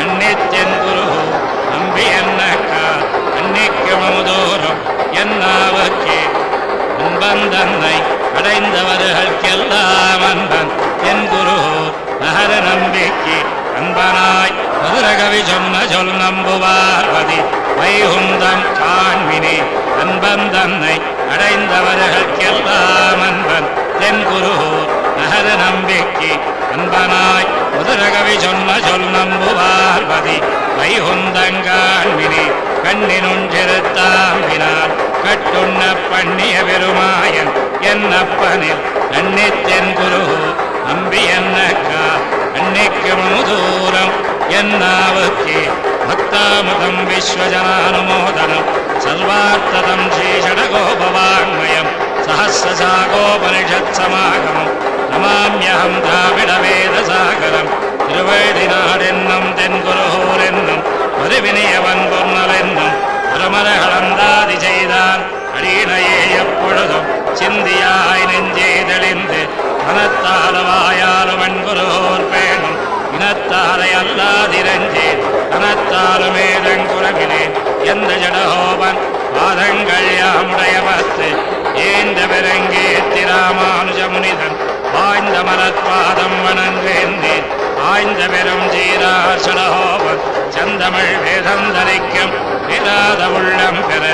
அன்னித்தென் குரு நம்பி என்னக்கா அன்னிக்கு மமுதோறும் என்னாவுக்கே அன்பந்தன்னை அடைந்தவர்களுக்கெல்லாம் அன்பன் என் குரு நகர நம்பிக்கை அன்பனாய் மதுரகவி சொன்ன சொல் நம்புவார்வதி வைகுந்தம் காண்மினே அன்பந்தன்னை அடைந்தவர்களுக்கெல்லாம் அன்பன் என் குரு நகர நம்பிக்கை அன்பனாய் மதுரகவி சொன்ன சொல் நம்புவார்வதி வைகுந்தங்காண்மினே கண்ணினுஞ்சிறுத்தாம்பினால் கட்டுண்ண பண்ணிய பெருமாயன் என்னப்பனில் அன்னித்தென் குரு நம்பி என்னக்கா அன்னிக்கு மமுதூரம் என்னாவுக்கே பக்தாமுதம் விஸ்வஜனானுமோதனம் சர்வார்த்ததம் ஸ்ரீஷடகோபவாங்மயம் சஹஸ்ரசாகோபனிஷத் சமாகமம் நமாம்யஹம் திராவிட வேதசாகரம் திருவழுதினாடென்னும் தென்குருகூரென்னும் மறுவினியவன் பொன்னலென்னும் திருமரகளந்தாதி செய்தான் அடியினையே எப்பொழுதும் சிந்தியாய் நெஞ்சே தெளிந்து மனத்தாலவாயாலும் அன்புரோர் பேணும் இனத்தாரை அல்லாதிரஞ்சே கனத்தாலுமேதங்குறவினேன் எந்த ஜடஹோபன் பாதங்கள் யாமுடைய பத்து ஏந்த பெருங்கே திராமானுஜமுனிதன் வாய்ந்த மலர்பாதம் வணங்குகின்றேன் ஆய்ந்த பெரும் ஜீரார் சடஹோபன் செந்தமிழ் வேதந்தரிக்கும் விராத உள்ளம் பெற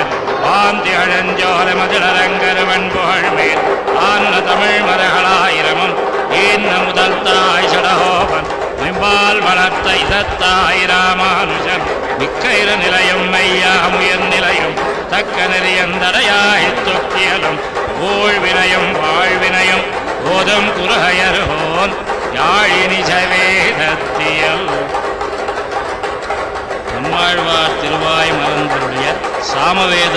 வாந்தி அழஞ்சோர மதிலரங்கருவன் புகழ்மேல் ஆன்ன தமிழ் மரகளாயிரமும் ஈன்ன முதல் தாய் சடஹோபன் நிம்பால் வளர்த்த இதத்தாய் ராமானுஜன் மிக்க இரு நிலையும் மையாமுயர் நிலையும் தக்க நெறியந்தடையாய் தொக்கியலும் ஊழ்வினையும் வாழ்வினையும் போதும் குருகையர்ஹோன் யாழினி சவேதத்தியல். நம்மாழ்வார் திருவாய் மலர்ந்தருடைய சாமவேத